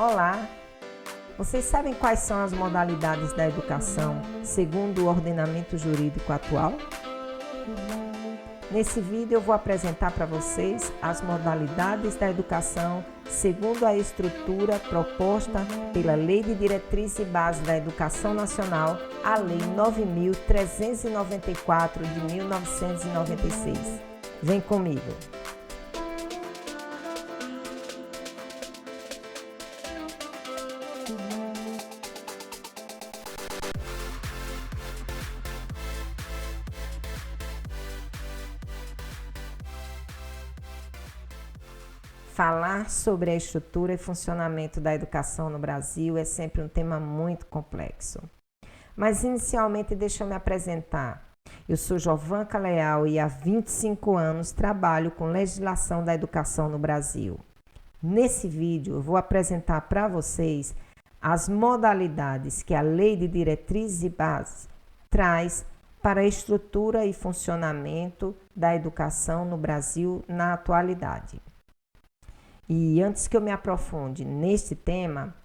Olá! Vocês sabem quais são as modalidades da educação segundo o ordenamento jurídico atual? Nesse vídeo eu vou apresentar para vocês as modalidades da educação segundo a estrutura proposta pela Lei de Diretriz e Base da Educação Nacional, a Lei 9.394 de 1996. Vem comigo! Falar sobre a estrutura e funcionamento da educação no Brasil é sempre um tema muito complexo. Mas inicialmente deixa eu me apresentar. Eu sou Jovanka Leal e há 25 anos trabalho com legislação da educação no Brasil. Nesse vídeo eu vou apresentar para vocês as modalidades que a Lei de Diretrizes e Bases traz para a estrutura e funcionamento da educação no Brasil na atualidade. E antes que eu me aprofunde neste tema,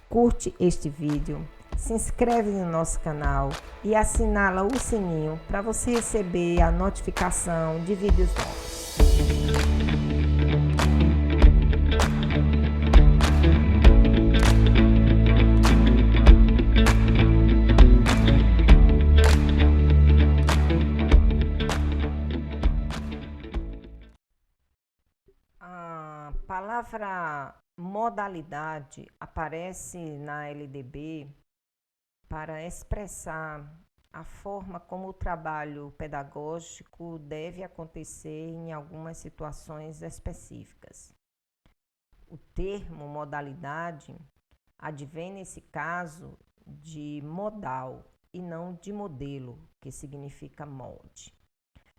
curte este vídeo, se inscreve no nosso canal e assinala o sininho para você receber a notificação de vídeos novos. A palavra modalidade aparece na LDB para expressar a forma como o trabalho pedagógico deve acontecer em algumas situações específicas. O termo modalidade advém, nesse caso, de modal e não de modelo, que significa molde.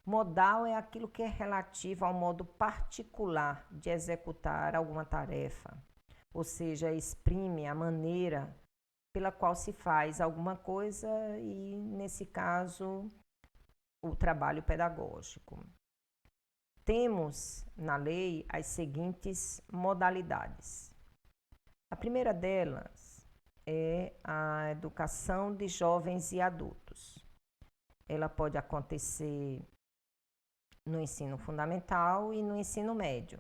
Modal é aquilo que é relativo ao modo particular de executar alguma tarefa, ou seja, exprime a maneira pela qual se faz alguma coisa e, nesse caso, o trabalho pedagógico. Temos na lei as seguintes modalidades. A primeira delas é a educação de jovens e adultos. Ela pode acontecer no ensino fundamental e no ensino médio.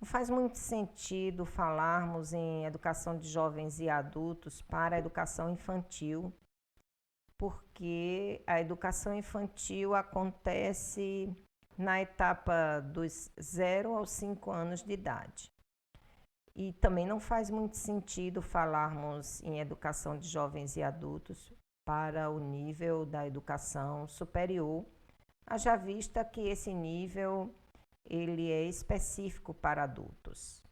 Não faz muito sentido falarmos em educação de jovens e adultos para a educação infantil, porque a educação infantil acontece na etapa dos 0 aos 5 anos de idade. E também não faz muito sentido falarmos em educação de jovens e adultos para o nível da educação superior, haja vista que esse nível ele é específico para adultos.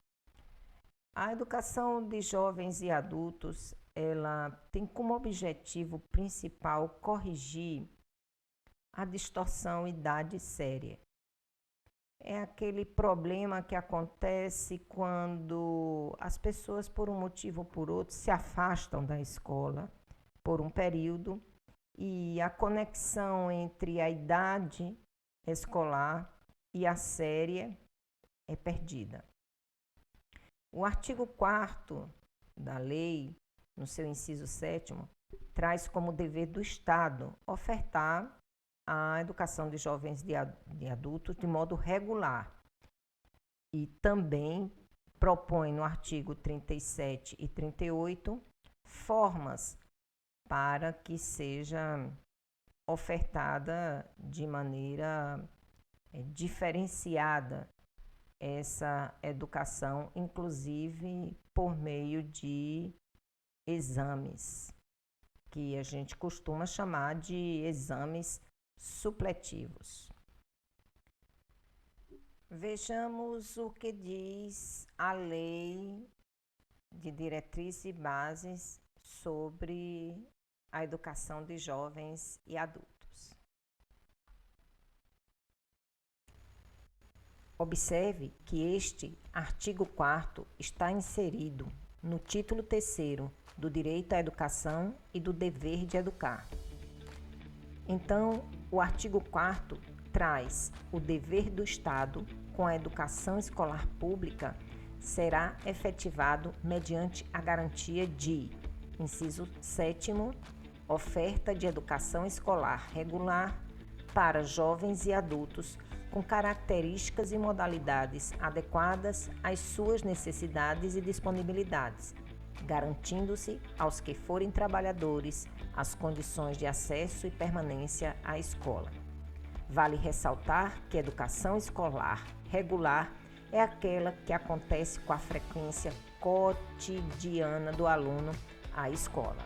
A educação de jovens e adultos, ela tem como objetivo principal corrigir a distorção idade séria. É aquele problema que acontece quando as pessoas, por um motivo ou por outro, se afastam da escola por um período e a conexão entre a idade escolar e a série é perdida. O artigo 4º da lei, no seu inciso 7º, traz como dever do Estado ofertar a educação de jovens e adultos de modo regular. E também propõe no artigo 37 e 38 formas para que seja ofertada de maneira diferenciada essa educação, inclusive por meio de exames, que a gente costuma chamar de exames supletivos. Vejamos o que diz a Lei de Diretrizes e Bases sobre a educação de jovens e adultos. Observe que este artigo 4º está inserido no título 3º do Direito à Educação e do Dever de Educar. Então, o artigo 4º traz o dever do Estado com a educação escolar pública será efetivado mediante a garantia de, inciso 7º, oferta de educação escolar regular para jovens e adultos com características e modalidades adequadas às suas necessidades e disponibilidades, garantindo-se aos que forem trabalhadores as condições de acesso e permanência à escola. Vale ressaltar que a educação escolar regular é aquela que acontece com a frequência cotidiana do aluno à escola.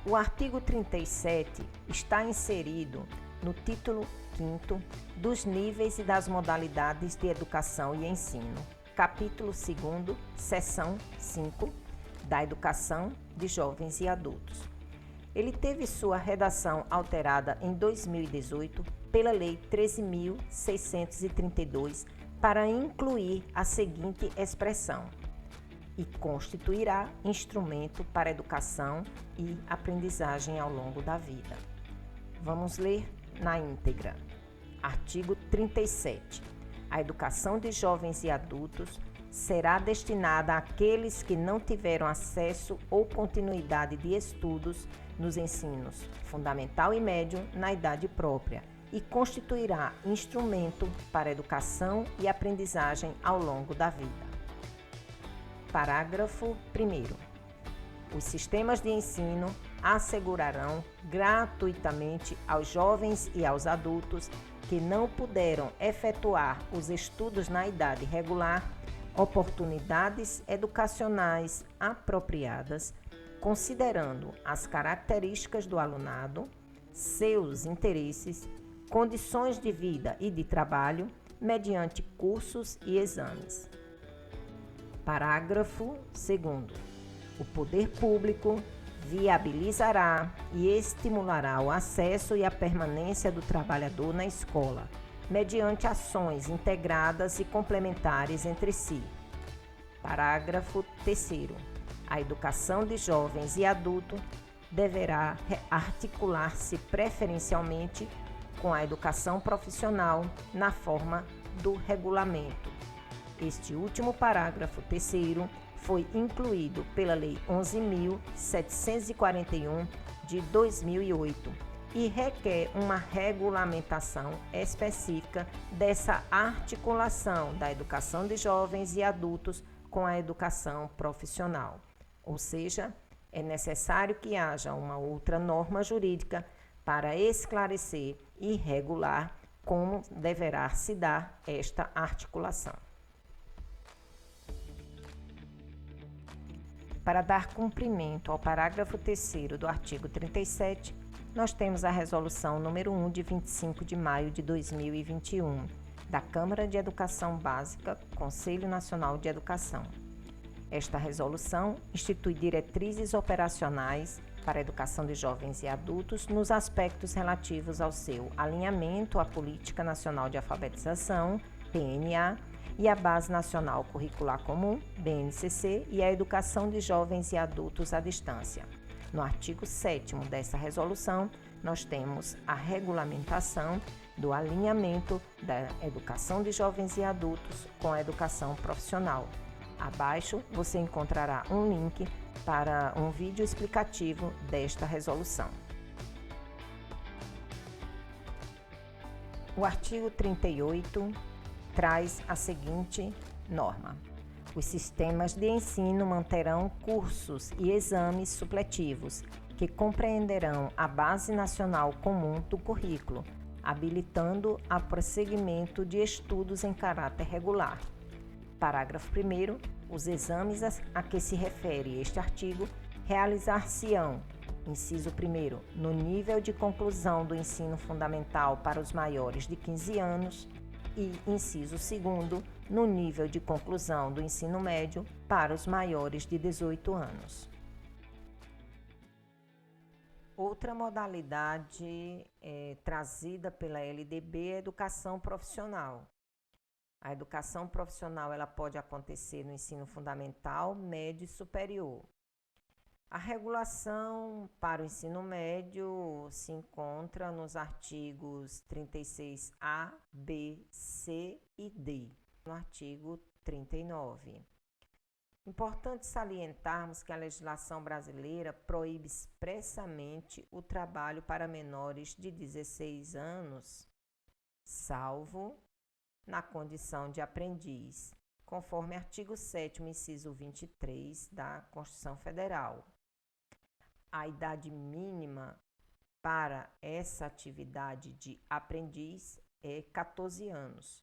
O artigo 37 está inserido no título 5º dos níveis e das modalidades de educação e ensino, capítulo 2º, seção 5, da educação de jovens e adultos. Ele teve sua redação alterada em 2018 pela Lei 13.632 para incluir a seguinte expressão: e constituirá instrumento para educação e aprendizagem ao longo da vida. Vamos ler na íntegra. Artigo 37. A educação de jovens e adultos será destinada àqueles que não tiveram acesso ou continuidade de estudos nos ensinos fundamental e médio na idade própria e constituirá instrumento para educação e aprendizagem ao longo da vida. Parágrafo 1º. Os sistemas de ensino assegurarão gratuitamente aos jovens e aos adultos que não puderam efetuar os estudos na idade regular oportunidades educacionais apropriadas, considerando as características do alunado, seus interesses, condições de vida e de trabalho, mediante cursos e exames. Parágrafo 2º. O poder público viabilizará e estimulará o acesso e a permanência do trabalhador na escola, mediante ações integradas e complementares entre si. Parágrafo 3º. A educação de jovens e adultos deverá articular-se preferencialmente com a educação profissional na forma do regulamento. Este último parágrafo 3º foi incluído pela Lei 11.741 de 2008 e requer uma regulamentação específica dessa articulação da educação de jovens e adultos com a educação profissional. Ou seja, é necessário que haja uma outra norma jurídica para esclarecer e regular como deverá se dar esta articulação. Para dar cumprimento ao parágrafo 3º do artigo 37, nós temos a Resolução número 1 de 25 de maio de 2021, da Câmara de Educação Básica, Conselho Nacional de Educação. Esta resolução institui diretrizes operacionais para a educação de jovens e adultos nos aspectos relativos ao seu alinhamento à Política Nacional de Alfabetização, PNA, e a Base Nacional Curricular Comum, BNCC, e a educação de jovens e adultos à distância. No artigo 7º dessa resolução, nós temos a regulamentação do alinhamento da educação de jovens e adultos com a educação profissional. Abaixo você encontrará um link para um vídeo explicativo desta resolução. O artigo 38 traz a seguinte norma: os sistemas de ensino manterão cursos e exames supletivos que compreenderão a Base Nacional Comum do Currículo, habilitando a prosseguimento de estudos em caráter regular. Parágrafo 1º. Os exames a que se refere este artigo realizar-se-ão, inciso 1º, no nível de conclusão do ensino fundamental para os maiores de 15 anos e, inciso 2º, no nível de conclusão do ensino médio para os maiores de 18 anos. Outra modalidade trazida pela LDB é a educação profissional. A educação profissional ela pode acontecer no ensino fundamental, médio e superior. A regulação para o ensino médio se encontra nos artigos 36A, B, C e D, no artigo 39. Importante salientarmos que a legislação brasileira proíbe expressamente o trabalho para menores de 16 anos, salvo na condição de aprendiz, conforme artigo 7º, inciso 23 da Constituição Federal. A idade mínima para essa atividade de aprendiz é 14 anos.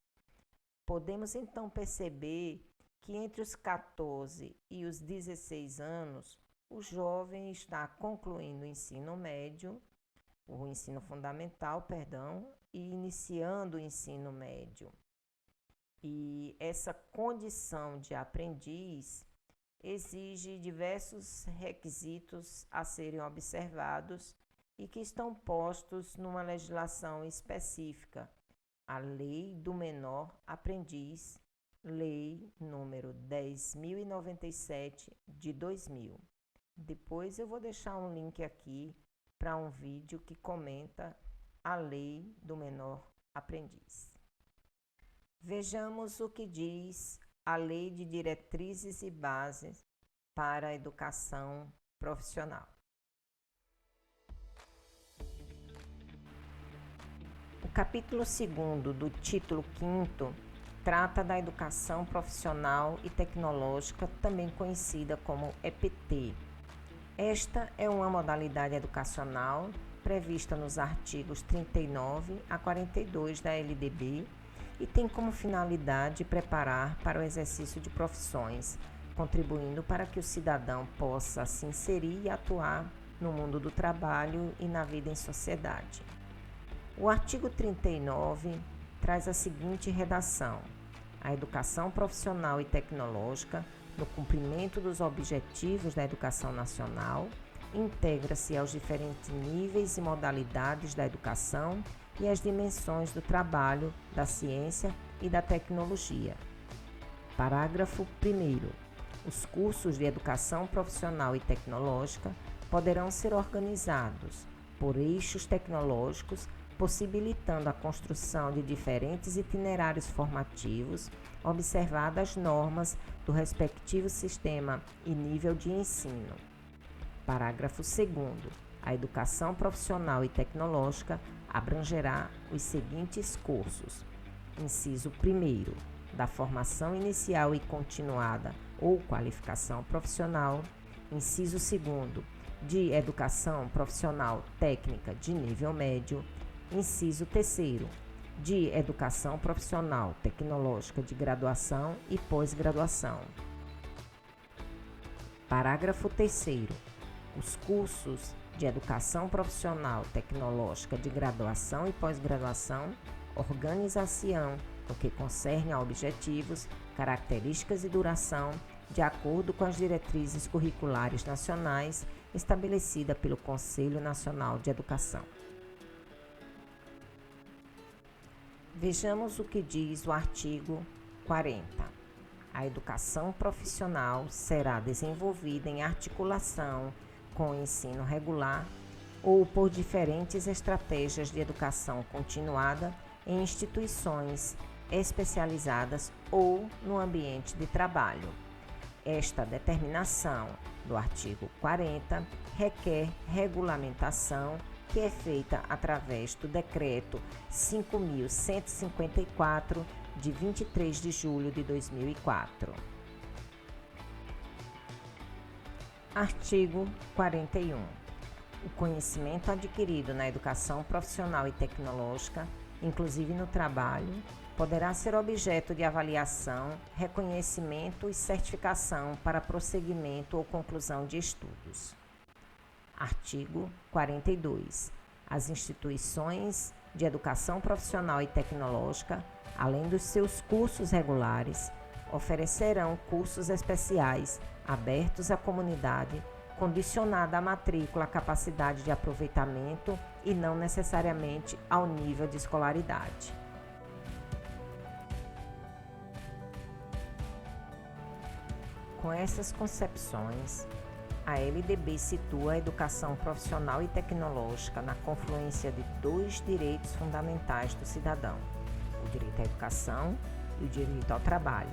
Podemos então perceber que entre os 14 e os 16 anos, o jovem está concluindo o ensino médio, o ensino fundamental, e iniciando o ensino médio. E essa condição de aprendiz exige diversos requisitos a serem observados e que estão postos numa legislação específica, a Lei do Menor Aprendiz, Lei número 10.097 de 2000. Depois eu vou deixar um link aqui para um vídeo que comenta a Lei do Menor Aprendiz. Vejamos o que diz a Lei de Diretrizes e Bases para a Educação Profissional. O capítulo 2º do título 5º trata da educação profissional e tecnológica, também conhecida como EPT. Esta é uma modalidade educacional prevista nos artigos 39 a 42 da LDB e tem como finalidade preparar para o exercício de profissões, contribuindo para que o cidadão possa se inserir e atuar no mundo do trabalho e na vida em sociedade. O artigo 39 traz a seguinte redação: a educação profissional e tecnológica, no cumprimento dos objetivos da educação nacional, integra-se aos diferentes níveis e modalidades da educação e às dimensões do trabalho, da ciência e da tecnologia. Parágrafo 1º. Os cursos de educação profissional e tecnológica poderão ser organizados por eixos tecnológicos, possibilitando a construção de diferentes itinerários formativos, observadas as normas do respectivo sistema e nível de ensino. Parágrafo 2º. A educação profissional e tecnológica abrangerá os seguintes cursos: inciso 1º, da formação inicial e continuada ou qualificação profissional; inciso 2º, de educação profissional técnica de nível médio; inciso 3º, de educação profissional tecnológica de graduação e pós-graduação. Parágrafo 3º. Os cursos de educação profissional tecnológica de graduação e pós-graduação organizar-se-ão no que concerne a objetivos, características e duração, de acordo com as diretrizes curriculares nacionais estabelecida pelo Conselho Nacional de Educação. Vejamos o que diz o artigo 40. A educação profissional será desenvolvida em articulação com o ensino regular ou por diferentes estratégias de educação continuada em instituições especializadas ou no ambiente de trabalho. Esta determinação do artigo 40 requer regulamentação que é feita através do Decreto 5.154, de 23 de julho de 2004. Artigo 41. O conhecimento adquirido na educação profissional e tecnológica, inclusive no trabalho, poderá ser objeto de avaliação, reconhecimento e certificação para prosseguimento ou conclusão de estudos. Artigo 42. As instituições de educação profissional e tecnológica, além dos seus cursos regulares, oferecerão cursos especiais abertos à comunidade, condicionada à matrícula, à capacidade de aproveitamento e não necessariamente ao nível de escolaridade. Com essas concepções, a LDB situa a educação profissional e tecnológica na confluência de dois direitos fundamentais do cidadão: o direito à educação e o direito ao trabalho.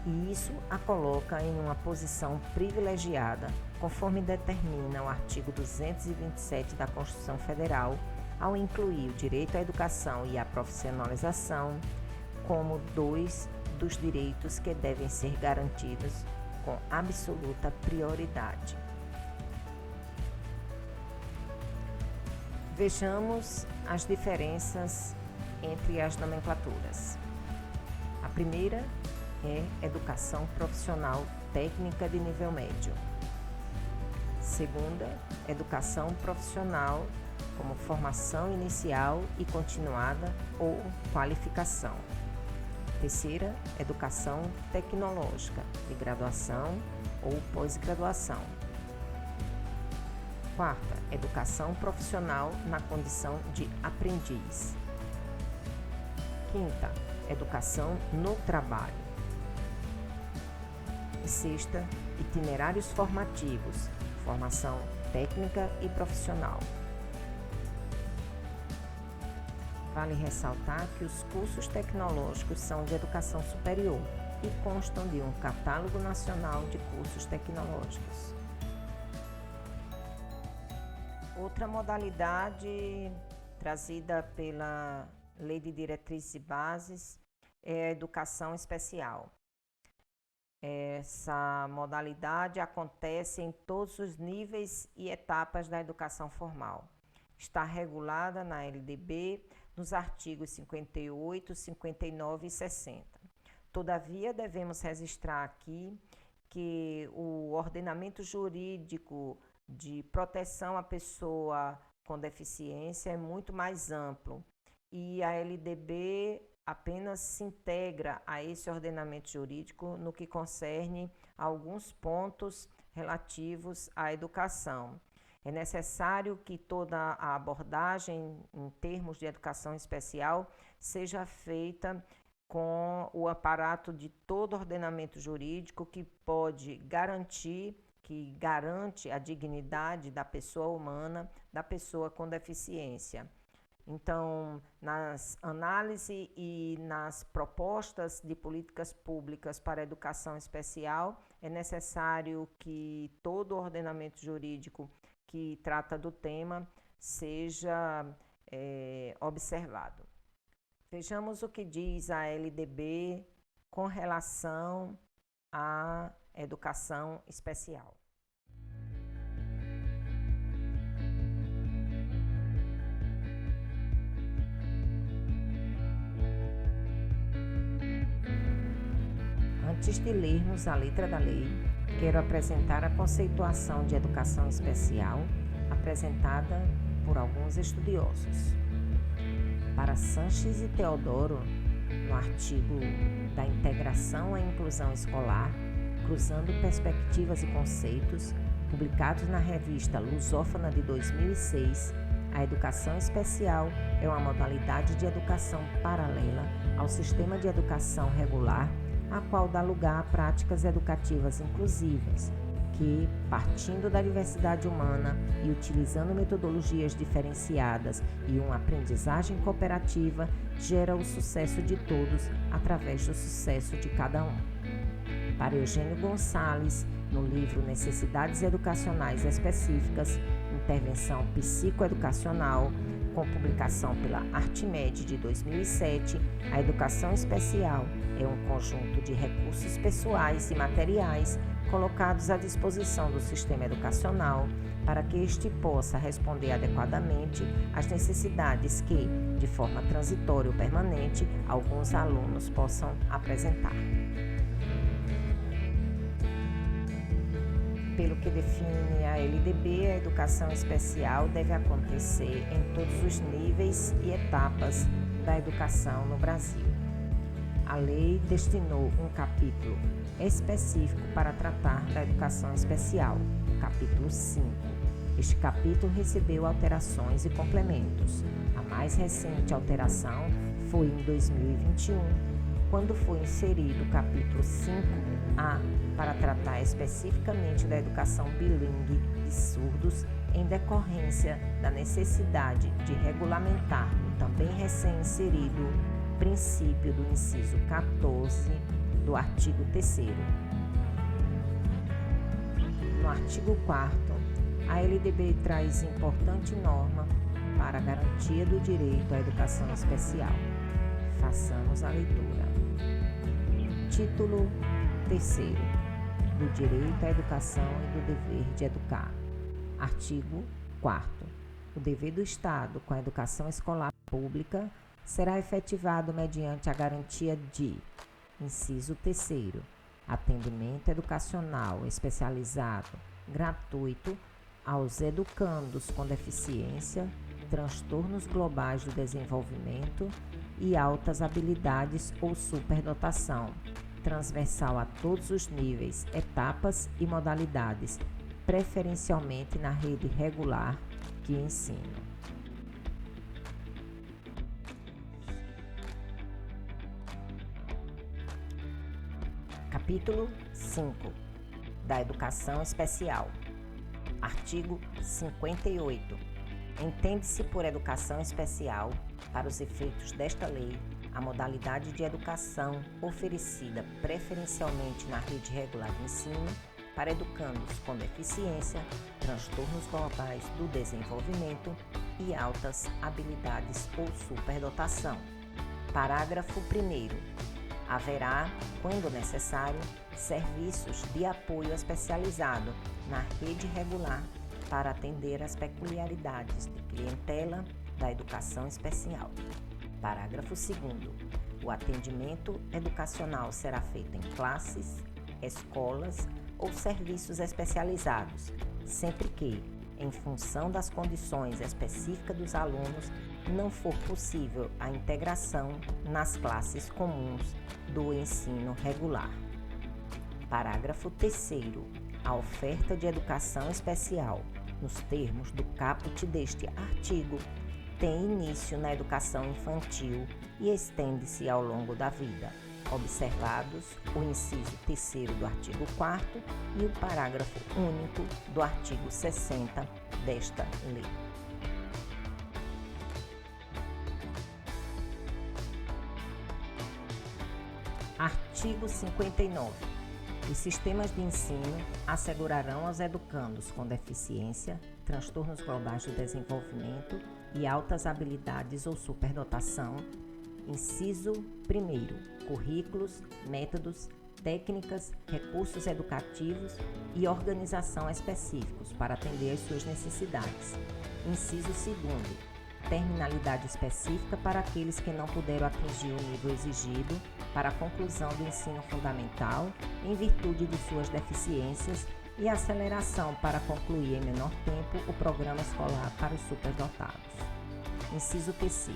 E isso a coloca em uma posição privilegiada, conforme determina o artigo 227 da Constituição Federal, ao incluir o direito à educação e à profissionalização como dois dos direitos que devem ser garantidos com absoluta prioridade. Vejamos as diferenças entre as nomenclaturas. A primeira é educação profissional técnica de nível médio. Segunda, educação profissional como formação inicial e continuada ou qualificação. Terceira, educação tecnológica de graduação ou pós-graduação. Quarta, educação profissional na condição de aprendiz. Quinta, educação no trabalho. E sexta, itinerários formativos, formação técnica e profissional. Vale ressaltar que os cursos tecnológicos são de educação superior e constam de um catálogo nacional de cursos tecnológicos. Outra modalidade trazida pela Lei de Diretrizes e Bases é a educação especial. Essa modalidade acontece em todos os níveis e etapas da educação formal. Está regulada na LDB nos artigos 58, 59 e 60. Todavia, devemos registrar aqui que o ordenamento jurídico de proteção à pessoa com deficiência é muito mais amplo e a LDB apenas se integra a esse ordenamento jurídico no que concerne a alguns pontos relativos à educação. É necessário que toda a abordagem em termos de educação especial seja feita com o aparato de todo ordenamento jurídico que garante a dignidade da pessoa humana, da pessoa com deficiência. Então, nas análises e nas propostas de políticas públicas para a educação especial, é necessário que todo o ordenamento jurídico que trata do tema seja observado. Vejamos o que diz a LDB com relação à educação especial. Antes de lermos a letra da lei, quero apresentar a conceituação de educação especial apresentada por alguns estudiosos. Para Sanches e Teodoro, no artigo da integração à inclusão escolar, cruzando perspectivas e conceitos, publicados na revista Lusófona de 2006, a educação especial é uma modalidade de educação paralela ao sistema de educação regular, a qual dá lugar a práticas educativas inclusivas, que, partindo da diversidade humana e utilizando metodologias diferenciadas e uma aprendizagem cooperativa, gera o sucesso de todos através do sucesso de cada um. Para Eugênio Gonçalves, no livro Necessidades Educacionais Específicas, Intervenção Psicoeducacional, com publicação pela Artimed de 2007, a educação especial é um conjunto de recursos pessoais e materiais colocados à disposição do sistema educacional para que este possa responder adequadamente às necessidades que, de forma transitória ou permanente, alguns alunos possam apresentar. Pelo que define a LDB, a educação especial deve acontecer em todos os níveis e etapas da educação no Brasil. A lei destinou um capítulo específico para tratar da educação especial, o capítulo 5. Este capítulo recebeu alterações e complementos. A mais recente alteração foi em 2021, quando foi inserido o capítulo 5A para tratar especificamente da educação bilíngue de surdos, em decorrência da necessidade de regulamentar o também recém-inserido princípio do inciso 14 do artigo 3º. No artigo 4º, a LDB traz importante norma para a garantia do direito à educação especial. Façamos a leitura. Título 3º do direito à educação e do dever de educar. Artigo 4º. O dever do Estado com a educação escolar pública será efetivado mediante a garantia de: inciso 3º, atendimento educacional especializado, gratuito, aos educandos com deficiência, transtornos globais do desenvolvimento e altas habilidades ou superdotação, transversal a todos os níveis, etapas e modalidades, preferencialmente na rede regular de ensino. Capítulo 5 da Educação Especial. Artigo 58. Entende-se por educação especial, para os efeitos desta lei, a modalidade de educação oferecida preferencialmente na rede regular de ensino para educandos com deficiência, transtornos globais do desenvolvimento e altas habilidades ou superdotação. Parágrafo 1º. Haverá, quando necessário, serviços de apoio especializado na rede regular para atender às peculiaridades de clientela da educação especial. Parágrafo 2º. O atendimento educacional será feito em classes, escolas ou serviços especializados, sempre que, em função das condições específicas dos alunos, não for possível a integração nas classes comuns do ensino regular. Parágrafo 3º. A oferta de educação especial, nos termos do caput deste artigo, tem início na educação infantil e estende-se ao longo da vida, observados o inciso 3º do artigo 4º e o parágrafo único do artigo 60 desta lei. Artigo 59. Os sistemas de ensino assegurarão aos educandos com deficiência, transtornos globais do desenvolvimento e altas habilidades ou superdotação, inciso 1º, currículos, métodos, técnicas, recursos educativos e organização específicos para atender às suas necessidades. Inciso 2º, terminalidade específica para aqueles que não puderam atingir o nível exigido para a conclusão do ensino fundamental em virtude de suas deficiências e aceleração para concluir em menor tempo o programa escolar para os superdotados. Inciso 3º.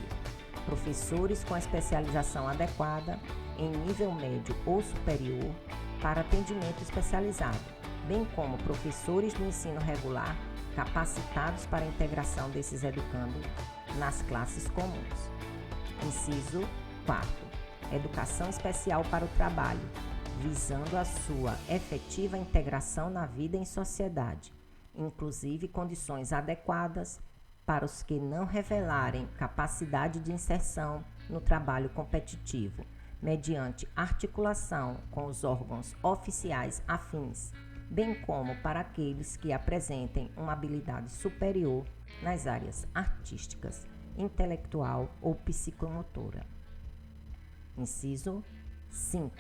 Professores com especialização adequada em nível médio ou superior para atendimento especializado, bem como professores do ensino regular capacitados para a integração desses educandos nas classes comuns. Inciso 4º. Educação especial para o trabalho, visando a sua efetiva integração na vida em sociedade, inclusive condições adequadas para os que não revelarem capacidade de inserção no trabalho competitivo, mediante articulação com os órgãos oficiais afins, bem como para aqueles que apresentem uma habilidade superior nas áreas artísticas, intelectual ou psicomotora. Inciso 5.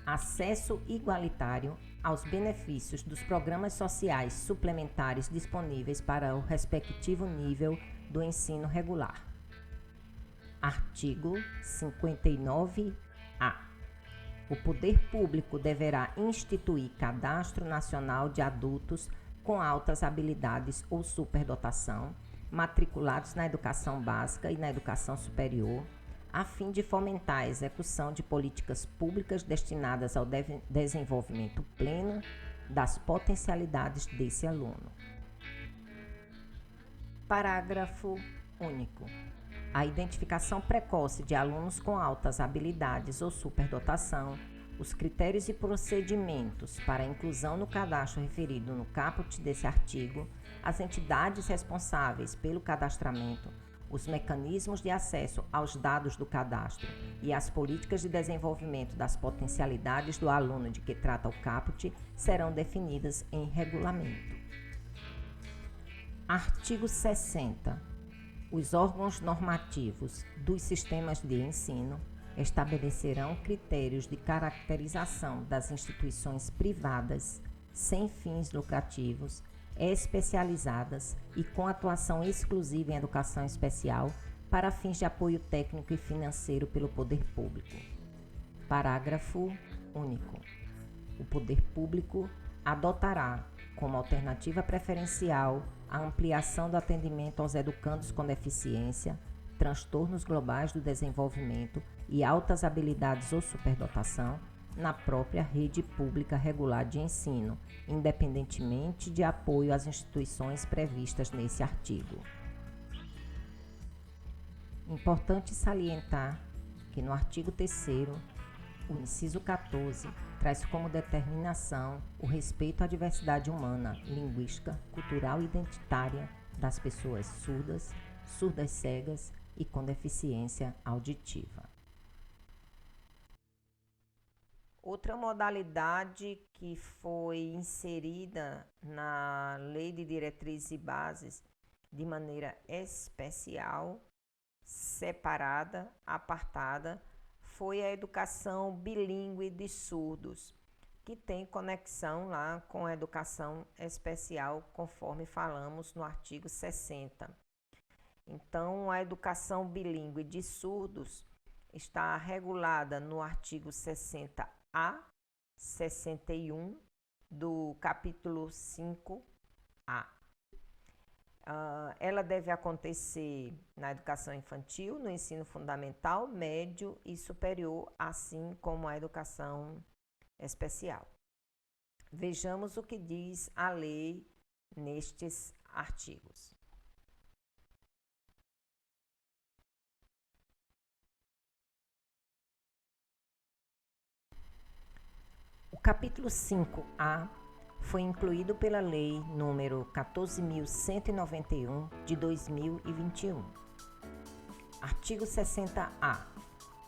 Acesso igualitário aos benefícios dos programas sociais suplementares disponíveis para o respectivo nível do ensino regular. Artigo 59-A. O poder público deverá instituir cadastro nacional de adultos com altas habilidades ou superdotação, matriculados na educação básica e na educação superior, a fim de fomentar a execução de políticas públicas destinadas ao desenvolvimento pleno das potencialidades desse aluno. Parágrafo único. a identificação precoce de alunos com altas habilidades ou superdotação, os critérios e procedimentos para a inclusão no cadastro referido no caput desse artigo, as entidades responsáveis pelo cadastramento, os mecanismos de acesso aos dados do cadastro e as políticas de desenvolvimento das potencialidades do aluno de que trata o caput serão definidas em regulamento. Artigo 60. Os órgãos normativos dos sistemas de ensino estabelecerão critérios de caracterização das instituições privadas sem fins lucrativos, especializadas e com atuação exclusiva em educação especial para fins de apoio técnico e financeiro pelo poder público. Parágrafo único. O poder público adotará, como alternativa preferencial, a ampliação do atendimento aos educandos com deficiência, transtornos globais do desenvolvimento e altas habilidades ou superdotação na própria rede pública regular de ensino, independentemente de apoio às instituições previstas nesse artigo. Importante salientar que no artigo 3º, o inciso 14 traz como determinação o respeito à diversidade humana, linguística, cultural e identitária das pessoas surdas, surdas cegas e com deficiência auditiva. Outra modalidade que foi inserida na Lei de Diretrizes e Bases de maneira especial, separada, apartada, foi a educação bilíngue de surdos, que tem conexão lá com a educação especial, conforme falamos no artigo 60. Então, a educação bilíngue de surdos está regulada no artigo 60A, 61 do capítulo 5A. Ela deve acontecer na educação infantil, no ensino fundamental, médio e superior, assim como a educação especial. Vejamos o que diz a lei nestes artigos. O capítulo 5A foi incluído pela Lei nº 14.191 de 2021. Artigo 60A.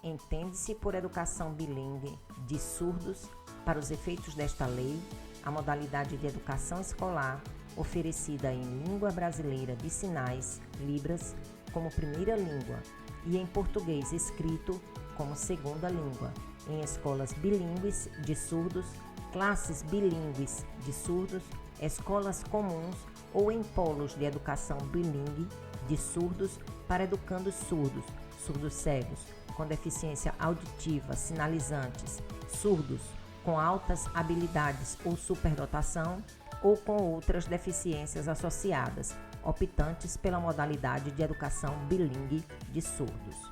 Entende-se por educação bilíngue de surdos, para os efeitos desta lei, a modalidade de educação escolar oferecida em língua brasileira de sinais, Libras, como primeira língua e em português escrito como segunda língua, em escolas bilíngues de surdos, classes bilíngues de surdos, escolas comuns ou em polos de educação bilíngue de surdos para educandos surdos, surdos cegos, com deficiência auditiva, sinalizantes, surdos com altas habilidades ou superdotação ou com outras deficiências associadas, optantes pela modalidade de educação bilíngue de surdos.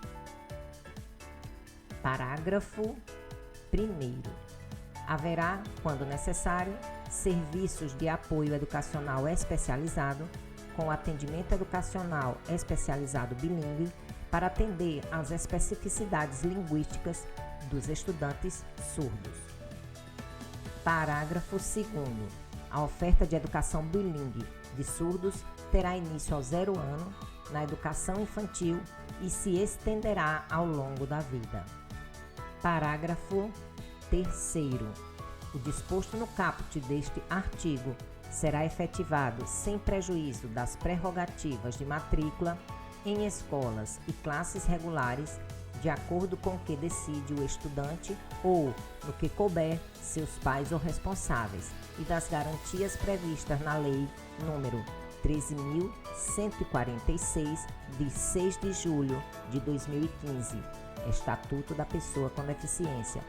Parágrafo 1º. Haverá, quando necessário, serviços de apoio educacional especializado, com atendimento educacional especializado bilíngue, para atender às especificidades linguísticas dos estudantes surdos. Parágrafo 2º. A oferta de educação bilíngue de surdos terá início ao 0 ano na educação infantil e se estenderá ao longo da vida. Parágrafo 3º. O disposto no caput deste artigo será efetivado sem prejuízo das prerrogativas de matrícula em escolas e classes regulares, de acordo com o que decide o estudante ou, no que couber, seus pais ou responsáveis, e das garantias previstas na Lei nº 13.146, de 6 de julho de 2015, Estatuto da Pessoa com Deficiência,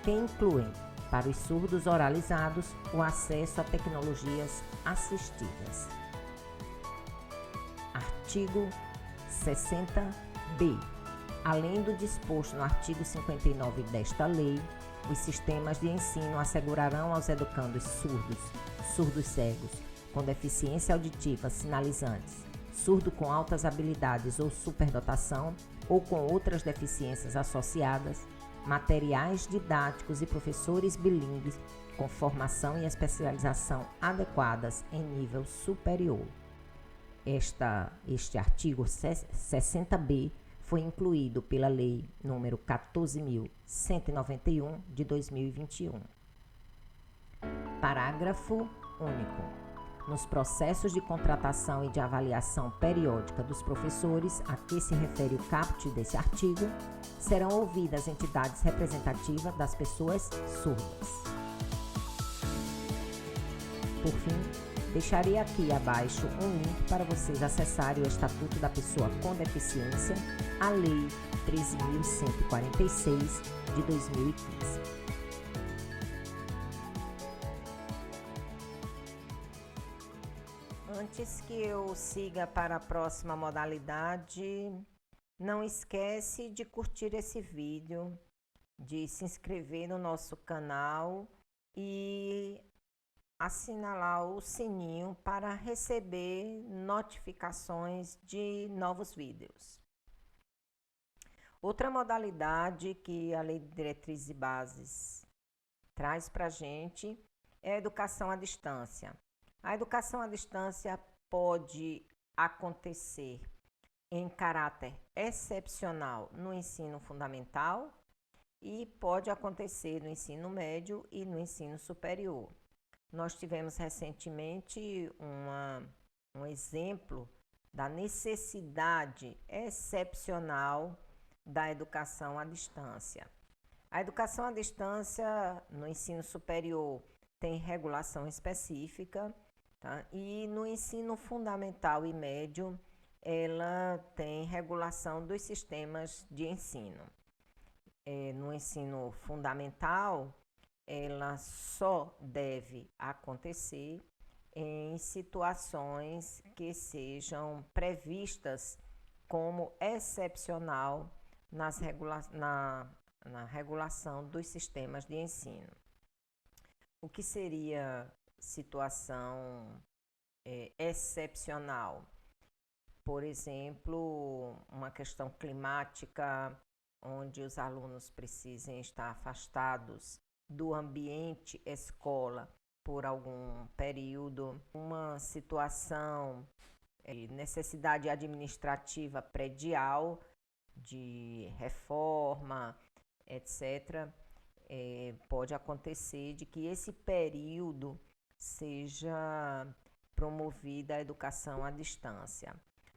que incluem, para os surdos oralizados, o acesso a tecnologias assistidas. Artigo 60b. Além do disposto no artigo 59 desta lei, os sistemas de ensino assegurarão aos educandos surdos, surdos cegos, com deficiência auditiva sinalizantes, surdo com altas habilidades ou superdotação ou com outras deficiências associadas, materiais didáticos e professores bilíngues com formação e especialização adequadas em nível superior. Este artigo 60B foi incluído pela Lei nº 14.191 de 2021. Parágrafo único. Nos processos de contratação e de avaliação periódica dos professores a que se refere o caput desse artigo, serão ouvidas entidades representativas das pessoas surdas. Por fim, deixarei aqui abaixo um link para vocês acessarem o Estatuto da Pessoa com Deficiência, a Lei 13.146 de 2015. Antes que eu siga para a próxima modalidade, não esquece de curtir esse vídeo, de se inscrever no nosso canal e assinalar o sininho para receber notificações de novos vídeos. Outra modalidade que a Lei de Diretrizes e Bases traz para a gente é a educação à distância. A educação à distância pode acontecer em caráter excepcional no ensino fundamental e pode acontecer no ensino médio e no ensino superior. Nós tivemos recentemente um exemplo da necessidade excepcional da educação à distância. A educação à distância no ensino superior tem regulação específica, tá? E no ensino fundamental e médio, ela tem regulação dos sistemas de ensino. No ensino fundamental, ela só deve acontecer em situações que sejam previstas como excepcional na regulação dos sistemas de ensino. O que seria situação excepcional? Por exemplo, uma questão climática, onde os alunos precisem estar afastados do ambiente escola por algum período, uma situação de necessidade administrativa predial, de reforma, etc., pode acontecer de que esse período seja promovida a educação à distância.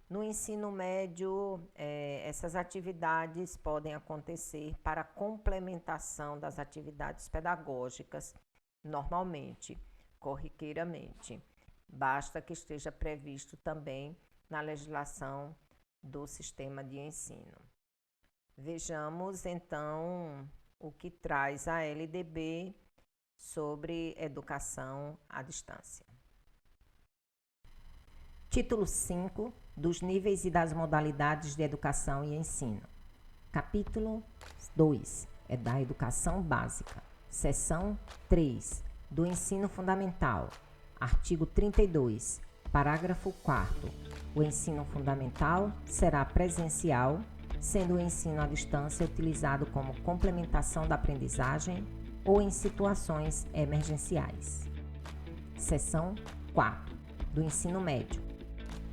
No ensino médio, essas atividades podem acontecer para complementação das atividades pedagógicas, normalmente, corriqueiramente. Basta que esteja previsto também na legislação do sistema de ensino. Vejamos, então, o que traz a LDB sobre educação à distância. Título 5 dos níveis e das modalidades de educação e ensino. Capítulo 2 é da educação básica. Seção 3 do ensino fundamental. Artigo 32, parágrafo 4º. O ensino fundamental será presencial, sendo o ensino à distância utilizado como complementação da aprendizagem ou em situações emergenciais. Seção 4 do ensino médio.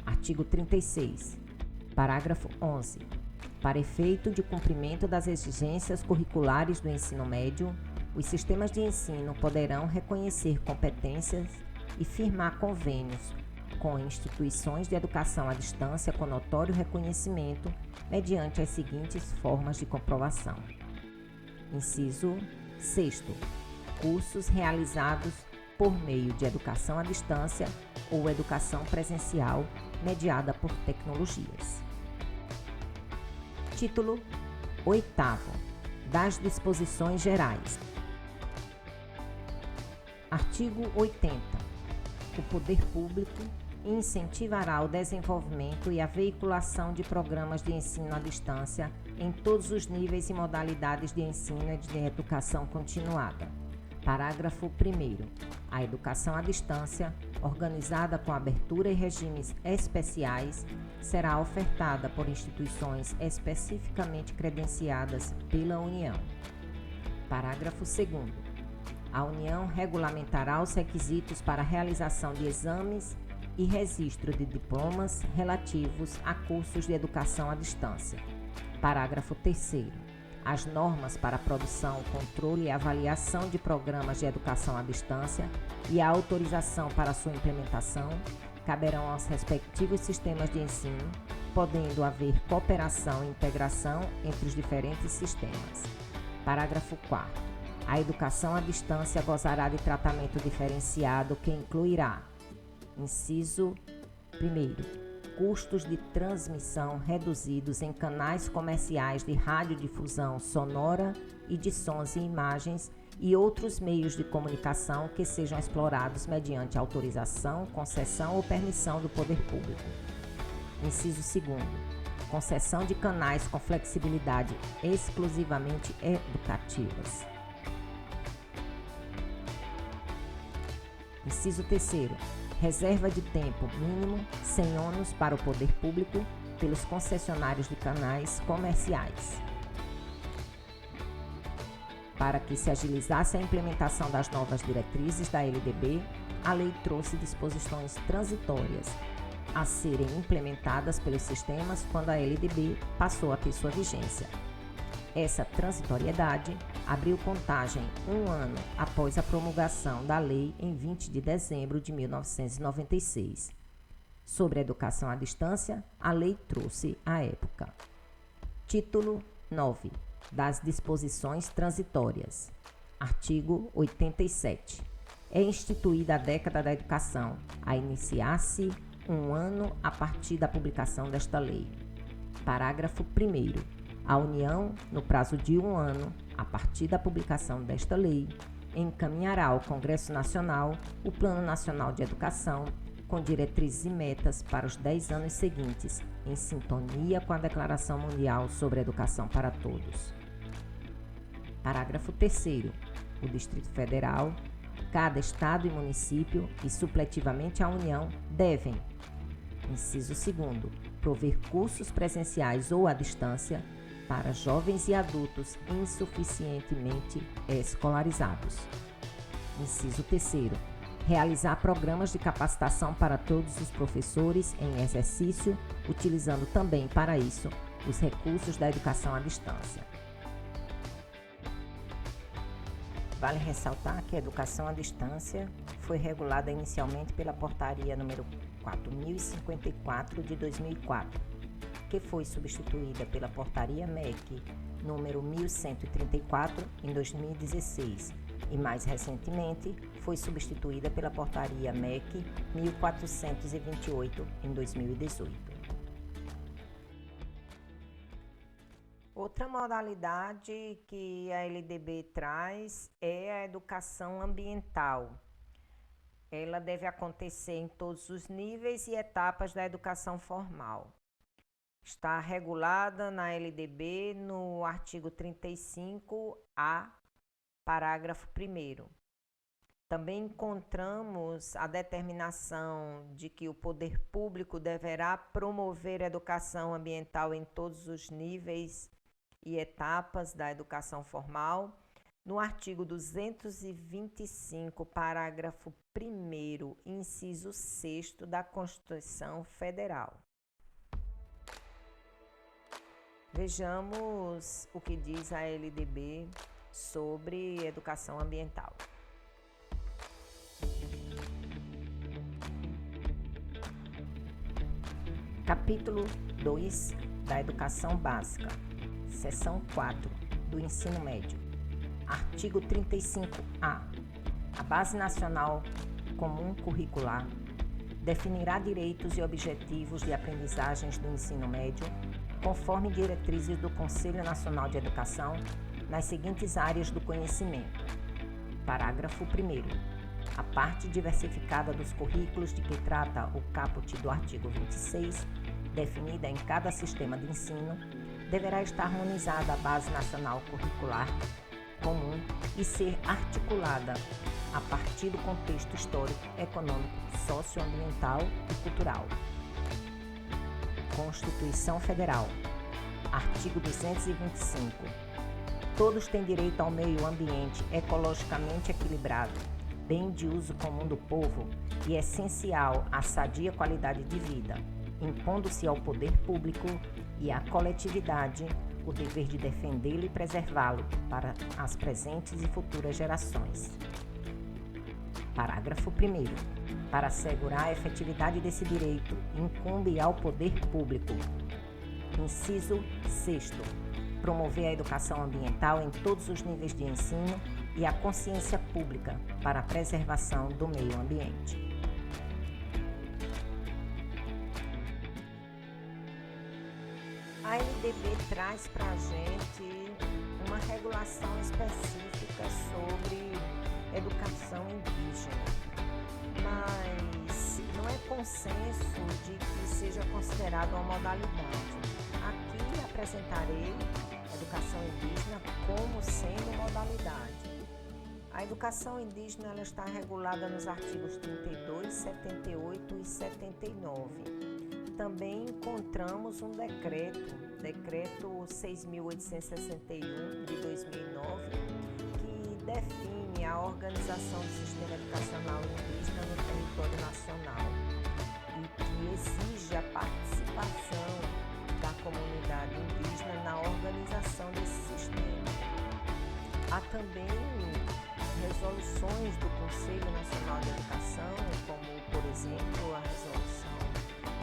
Artigo 36, parágrafo 11. Para efeito de cumprimento das exigências curriculares do ensino médio, os sistemas de ensino poderão reconhecer competências e firmar convênios com instituições de educação à distância com notório reconhecimento mediante as seguintes formas de comprovação. Inciso 6º. Cursos realizados por meio de educação à distância ou educação presencial mediada por tecnologias. Título 8º das disposições gerais. Artigo 80. O poder público incentivará o desenvolvimento e a veiculação de programas de ensino à distância em todos os níveis e modalidades de ensino e de educação continuada. Parágrafo 1º. A educação à distância organizada com abertura e regimes especiais, será ofertada por instituições especificamente credenciadas pela União. Parágrafo 2º. A União regulamentará os requisitos para a realização de exames e registro de diplomas relativos a cursos de educação à distância. Parágrafo 3º. As normas para a produção, controle e avaliação de programas de educação à distância e a autorização para sua implementação caberão aos respectivos sistemas de ensino, podendo haver cooperação e integração entre os diferentes sistemas. Parágrafo 4º. A educação à distância gozará de tratamento diferenciado que incluirá: inciso 1º. Custos de transmissão reduzidos em canais comerciais de radiodifusão sonora e de sons e imagens e outros meios de comunicação que sejam explorados mediante autorização, concessão ou permissão do poder público. Inciso 2º. Concessão de canais com flexibilidade exclusivamente educativas. Inciso 3º. Reserva de tempo mínimo sem ônus para o poder público pelos concessionários de canais comerciais. Para que se agilizasse a implementação das novas diretrizes da LDB, a lei trouxe disposições transitórias a serem implementadas pelos sistemas quando a LDB passou a ter sua vigência. Essa transitoriedade abriu contagem um ano após a promulgação da lei em 20 de dezembro de 1996. Sobre a educação à distância, a lei trouxe à época. Título 9. Das disposições transitórias. Artigo 87. É instituída a década da educação, a iniciar-se um ano a partir da publicação desta lei. Parágrafo 1º. A União, no prazo de um ano, a partir da publicação desta lei, encaminhará ao Congresso Nacional o Plano Nacional de Educação, com diretrizes e metas para os 10 anos seguintes, em sintonia com a Declaração Mundial sobre a Educação para Todos. Parágrafo 3º. O Distrito Federal, cada Estado e município e, supletivamente, a União, devem: inciso 2º. Prover cursos presenciais ou à distância para jovens e adultos insuficientemente escolarizados. Inciso 3º. Realizar programas de capacitação para todos os professores em exercício, utilizando também para isso os recursos da educação à distância. Vale ressaltar que a educação à distância foi regulada inicialmente pela Portaria número 4054 de 2004, que foi substituída pela Portaria MEC número 1134 em 2016 e, mais recentemente, foi substituída pela Portaria MEC 1428 em 2018. Outra modalidade que a LDB traz é a educação ambiental. Ela deve acontecer em todos os níveis e etapas da educação formal. Está regulada na LDB no artigo 35A, parágrafo 1º. Também encontramos a determinação de que o poder público deverá promover a educação ambiental em todos os níveis e etapas da educação formal, no artigo 225, parágrafo 1º, inciso 6º da Constituição Federal. Vejamos o que diz a LDB sobre educação ambiental. Capítulo 2 da Educação Básica, Seção 4 do Ensino Médio. Artigo 35A. A Base Nacional Comum Curricular definirá direitos e objetivos de aprendizagens do ensino médio, conforme diretrizes do Conselho Nacional de Educação, nas seguintes áreas do conhecimento. Parágrafo 1º. A parte diversificada dos currículos de que trata o caput do artigo 26, definida em cada sistema de ensino, deverá estar harmonizada à Base Nacional Curricular Comum e ser articulada a partir do contexto histórico, econômico, socioambiental e cultural. Constituição Federal. Artigo 225. Todos têm direito ao meio ambiente ecologicamente equilibrado, bem de uso comum do povo e essencial à sadia qualidade de vida, impondo-se ao poder público e à coletividade o dever de defendê-lo e preservá-lo para as presentes e futuras gerações. Parágrafo 1º. Para assegurar a efetividade desse direito, incumbe ao poder público. Inciso 6º. Promover a educação ambiental em todos os níveis de ensino e a consciência pública para a preservação do meio ambiente. A LDB traz para a gente uma regulação específica sobre educação indígena, mas não é consenso de que seja considerado uma modalidade. Aqui apresentarei a educação indígena como sendo modalidade. A educação indígena ela está regulada nos artigos 32, 78 e 79. Também encontramos um decreto 6.861 de 2009, que define a organização do sistema educacional indígena no território nacional e que exige a participação da comunidade indígena na organização desse sistema. Há também resoluções do Conselho Nacional de Educação, como, por exemplo, a resolução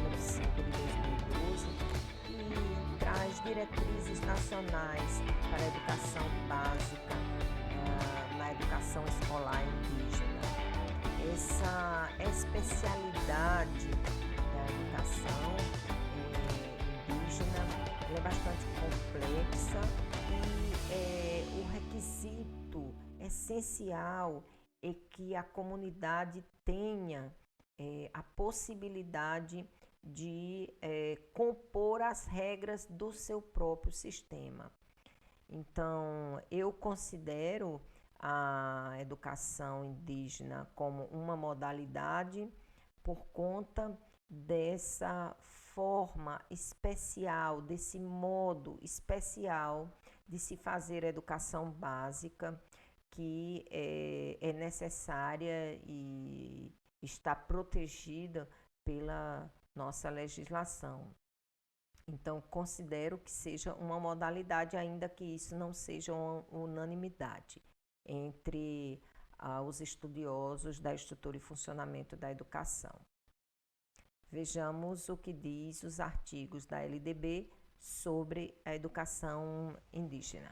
número 5 de 2012, que traz diretrizes nacionais para a educação básica na educação escolar indígena. Essa especialidade da educação indígena é bastante complexa e o requisito essencial é que a comunidade tenha a possibilidade de compor as regras do seu próprio sistema. Então, eu considero a educação indígena como uma modalidade por conta dessa forma especial, desse modo especial de se fazer a educação básica que é necessária e está protegida pela nossa legislação. Então, considero que seja uma modalidade, ainda que isso não seja uma unanimidade entre os estudiosos da estrutura e funcionamento da educação. Vejamos o que diz os artigos da LDB sobre a educação indígena.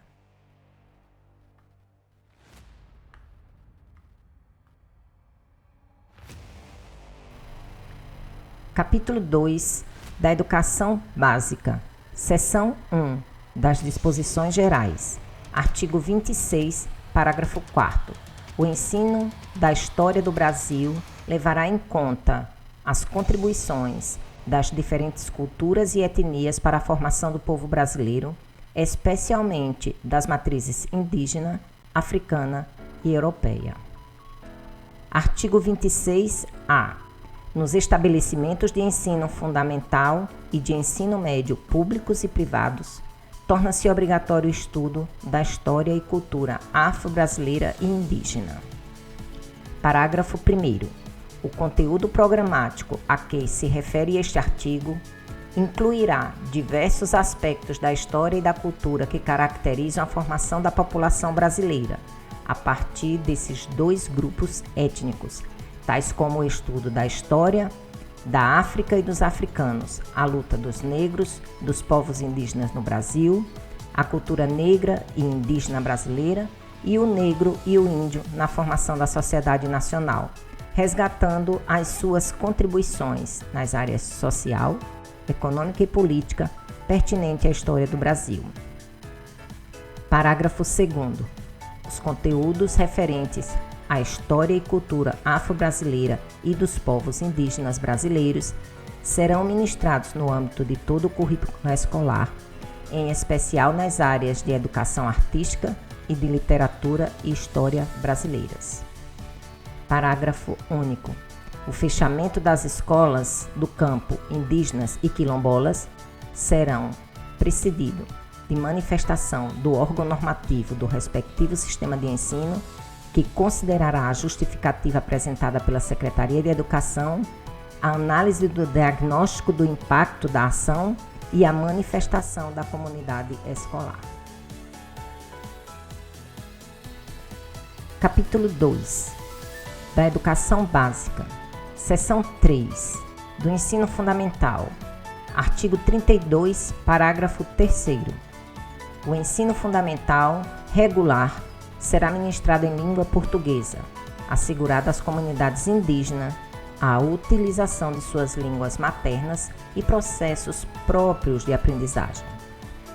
Capítulo 2 da Educação Básica, Seção 1 das Disposições Gerais, artigo 26, parágrafo 4º. O ensino da história do Brasil levará em conta as contribuições das diferentes culturas e etnias para a formação do povo brasileiro, especialmente das matrizes indígena, africana e europeia. Artigo 26-A. Nos estabelecimentos de ensino fundamental e de ensino médio públicos e privados, torna-se obrigatório o estudo da história e cultura afro-brasileira e indígena. Parágrafo 1º. O conteúdo programático a que se refere este artigo incluirá diversos aspectos da história e da cultura que caracterizam a formação da população brasileira, a partir desses dois grupos étnicos, tais como o estudo da história da África e dos africanos, a luta dos negros, dos povos indígenas no Brasil, a cultura negra e indígena brasileira e o negro e o índio na formação da sociedade nacional, resgatando as suas contribuições nas áreas social, econômica e política pertinente à história do Brasil. Parágrafo 2º. Os conteúdos referentes à história e cultura afro-brasileira e dos povos indígenas brasileiros serão ministrados no âmbito de todo o currículo escolar, em especial nas áreas de educação artística e de literatura e história brasileiras. Parágrafo único. O fechamento das escolas do campo indígenas e quilombolas serão precedido de manifestação do órgão normativo do respectivo sistema de ensino, que considerará a justificativa apresentada pela Secretaria de Educação, a análise do diagnóstico do impacto da ação e a manifestação da comunidade escolar. Capítulo 2. Da Educação Básica. Seção 3. Do Ensino Fundamental. Artigo 32, parágrafo 3º. O ensino fundamental regular será ministrado em língua portuguesa, assegurada às comunidades indígenas a utilização de suas línguas maternas e processos próprios de aprendizagem.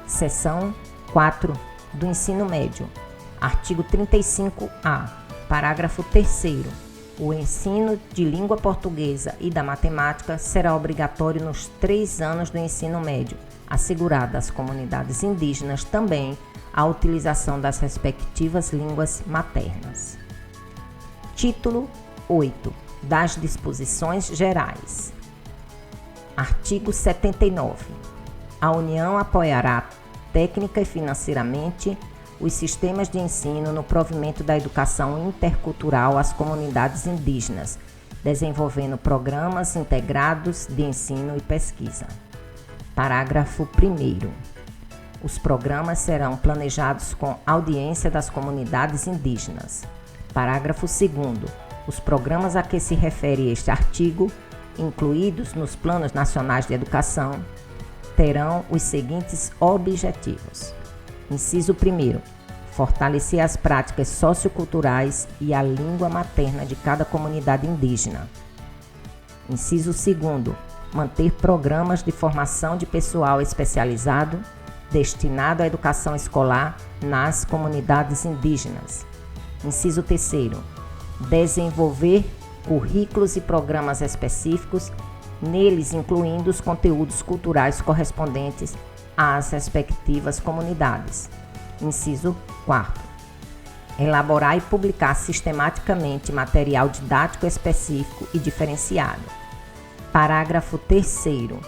Seção 4 do Ensino Médio. Artigo 35-A, parágrafo 3º. O ensino de língua portuguesa e da matemática será obrigatório nos 3 anos do ensino médio, assegurada às comunidades indígenas também a utilização das respectivas línguas maternas. Título 8. Das disposições gerais. Artigo 79. A União apoiará técnica e financeiramente os sistemas de ensino no provimento da educação intercultural às comunidades indígenas, desenvolvendo programas integrados de ensino e pesquisa. Parágrafo 1º. Os programas serão planejados com audiência das comunidades indígenas. Parágrafo 2º. Os programas a que se refere este artigo, incluídos nos Planos Nacionais de Educação, terão os seguintes objetivos. Inciso 1º. Fortalecer as práticas socioculturais e a língua materna de cada comunidade indígena. Inciso 2º. Manter programas de formação de pessoal especializado destinado à educação escolar nas comunidades indígenas. Inciso 3º. Desenvolver currículos e programas específicos, neles incluindo os conteúdos culturais correspondentes às respectivas comunidades. Inciso 4º. Elaborar e publicar sistematicamente material didático específico e diferenciado. Parágrafo 3º.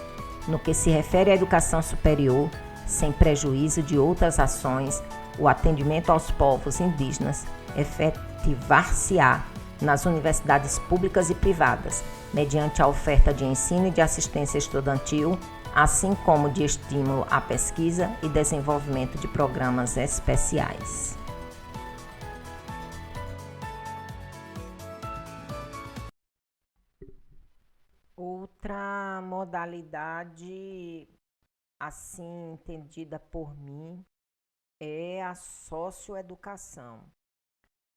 No que se refere à educação superior, sem prejuízo de outras ações, o atendimento aos povos indígenas efetivar-se-á nas universidades públicas e privadas, mediante a oferta de ensino e de assistência estudantil, assim como de estímulo à pesquisa e desenvolvimento de programas especiais. Outra modalidade, assim entendida por mim, é a socioeducação.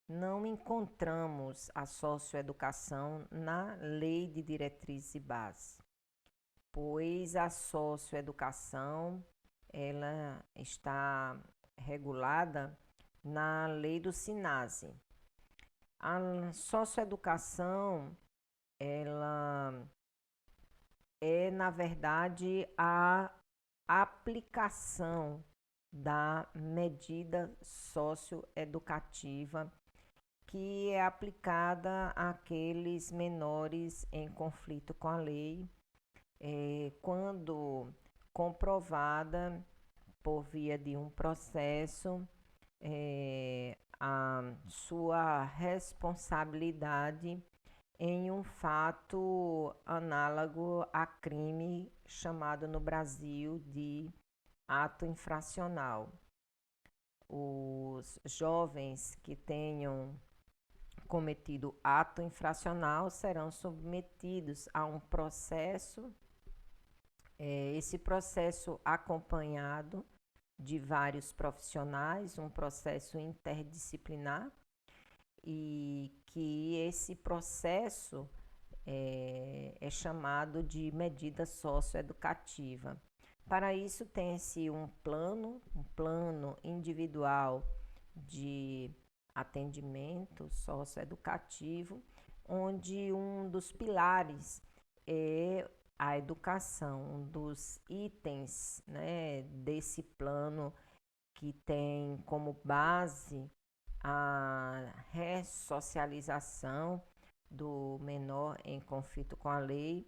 Não encontramos a socioeducação na Lei de Diretrizes e Bases, pois a socioeducação ela está regulada na Lei do SINASE. A socioeducação ela é, na verdade, a aplicação da medida socioeducativa que é aplicada àqueles menores em conflito com a lei, quando comprovada por via de um processo a sua responsabilidade em um fato análogo a crime chamado no Brasil de ato infracional. Os jovens que tenham cometido ato infracional serão submetidos a um processo, esse processo acompanhado de vários profissionais, um processo interdisciplinar, e que esse processo é chamado de medida socioeducativa. Para isso tem-se um plano individual de atendimento socioeducativo, onde um dos pilares é a educação, um dos itens, né, desse plano que tem como base a ressocialização do menor em conflito com a lei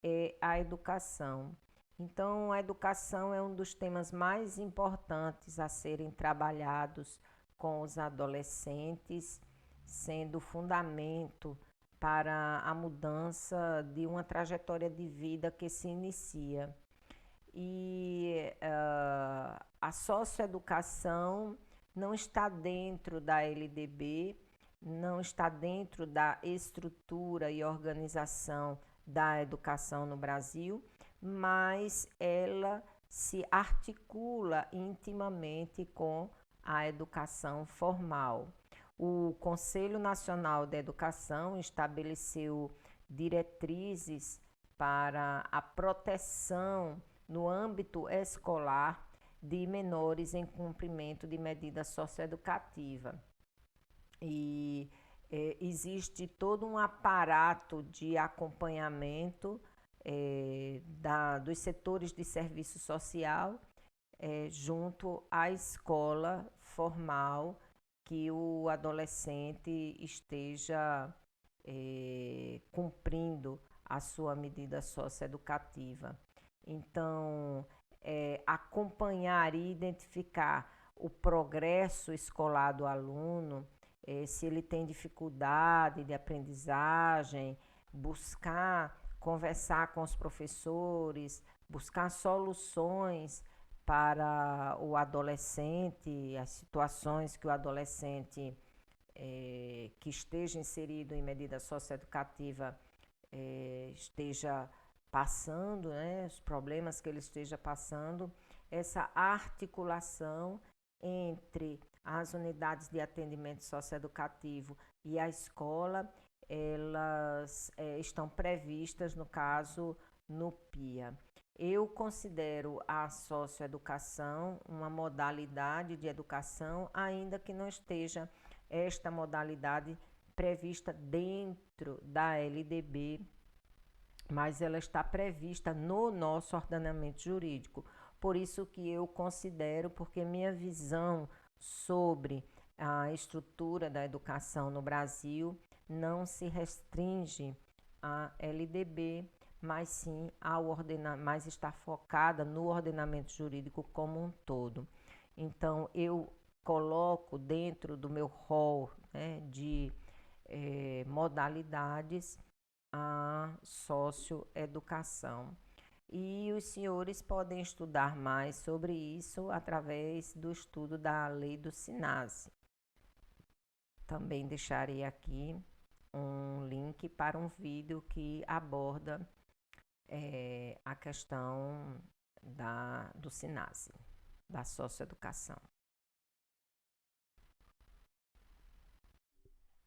é a educação. Então, a educação é um dos temas mais importantes a serem trabalhados com os adolescentes, sendo fundamento para a mudança de uma trajetória de vida que se inicia. E a socioeducação não está dentro da LDB, não está dentro da estrutura e organização da educação no Brasil, mas ela se articula intimamente com a educação formal. O Conselho Nacional da Educação estabeleceu diretrizes para a proteção no âmbito escolar de menores em cumprimento de medida socioeducativa. E existe todo um aparato de acompanhamento dos setores de serviço social junto à escola formal que o adolescente esteja cumprindo a sua medida socioeducativa. Então, acompanhar e identificar o progresso escolar do aluno, se ele tem dificuldade de aprendizagem, buscar conversar com os professores, buscar soluções para o adolescente, as situações que o adolescente que esteja inserido em medida socioeducativa esteja passando, né, os problemas que ele esteja passando, essa articulação entre as unidades de atendimento socioeducativo e a escola, elas estão previstas, no caso, no PIA. Eu considero a socioeducação uma modalidade de educação, ainda que não esteja esta modalidade prevista dentro da LDB, mas ela está prevista no nosso ordenamento jurídico. Por isso que eu considero, porque minha visão sobre a estrutura da educação no Brasil não se restringe à LDB, mas sim mas está focada no ordenamento jurídico como um todo. Então, eu coloco dentro do meu rol, né, de modalidades a socioeducação. E os senhores podem estudar mais sobre isso através do estudo da lei do SINASE. Também deixarei aqui um link para um vídeo que aborda a questão do SINASE, da socioeducação.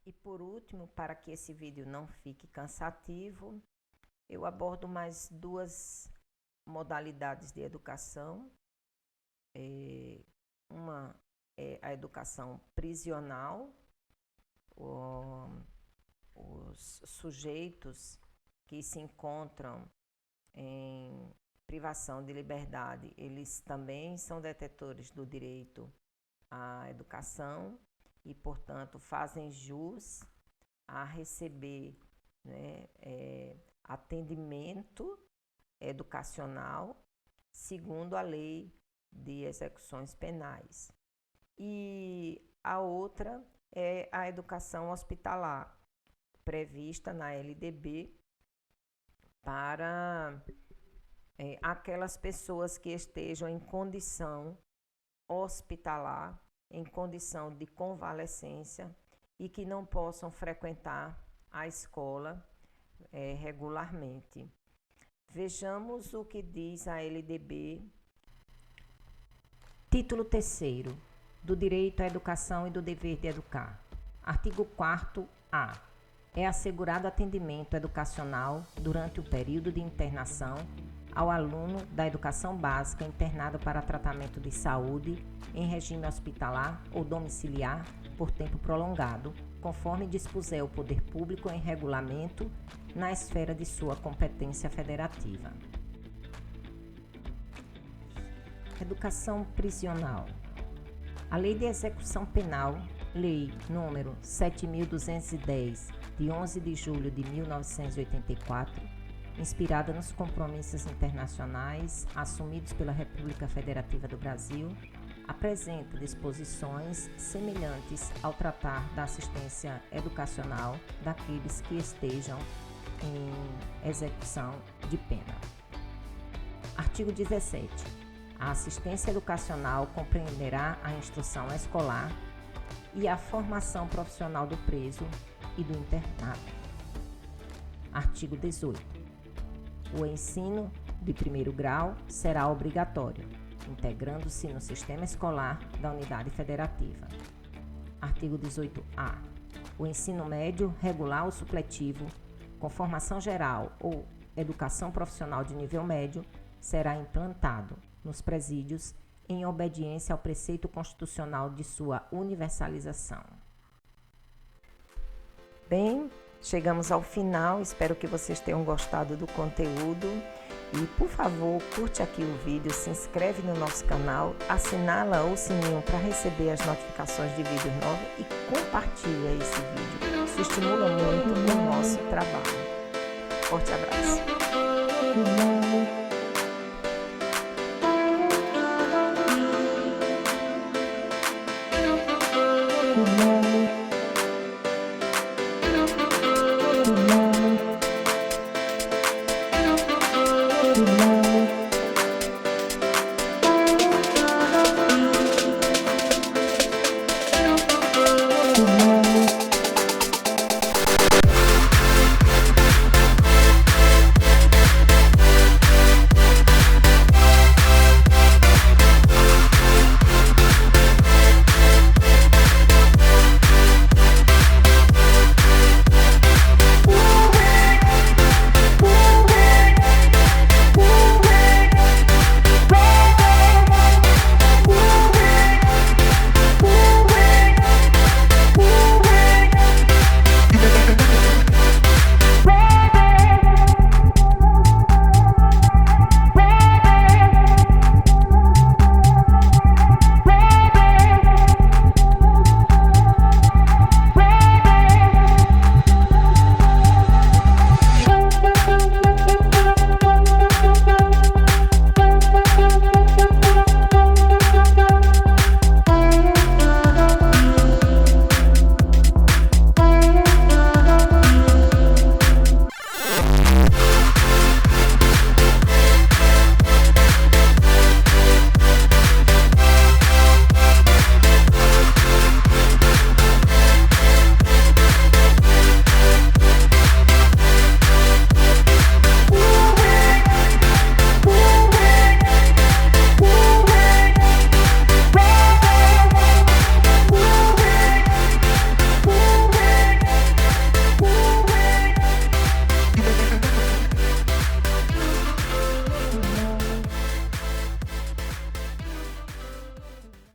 E por último, para que esse vídeo não fique cansativo, eu abordo mais duas modalidades de educação. Uma é a educação prisional. Os sujeitos que se encontram em privação de liberdade, eles também são detetores do direito à educação e, portanto, fazem jus a receber, né, atendimento educacional segundo a lei de execuções penais. E a outra é a educação hospitalar, prevista na LDB para aquelas pessoas que estejam em condição hospitalar, em condição de convalescência e que não possam frequentar a escola regularmente. Vejamos o que diz a LDB. Título 3º do Direito à Educação e do Dever de Educar. Artigo 4º-A. É assegurado atendimento educacional durante o período de internação ao aluno da educação básica internado para tratamento de saúde em regime hospitalar ou domiciliar por tempo prolongado, conforme dispuser o poder público em regulamento na esfera de sua competência federativa. Educação prisional. A Lei de Execução Penal, Lei nº 7.210, de 11 de julho de 1984, inspirada nos compromissos internacionais assumidos pela República Federativa do Brasil, apresenta disposições semelhantes ao tratar da assistência educacional daqueles que estejam em execução de pena. Artigo 17. A assistência educacional compreenderá a instrução escolar e a formação profissional do preso e do internado. Artigo 18. O ensino de primeiro grau será obrigatório, integrando-se no sistema escolar da unidade federativa. Artigo 18-A. O ensino médio, regular ou supletivo, com formação geral ou educação profissional de nível médio, será implantado nos presídios em obediência ao preceito constitucional de sua universalização. Bem, chegamos ao final, espero que vocês tenham gostado do conteúdo e, por favor, curte aqui o vídeo, se inscreve no nosso canal, assinala o sininho para receber as notificações de vídeos novos e compartilha esse vídeo. Isso estimula muito o nosso trabalho. Forte abraço!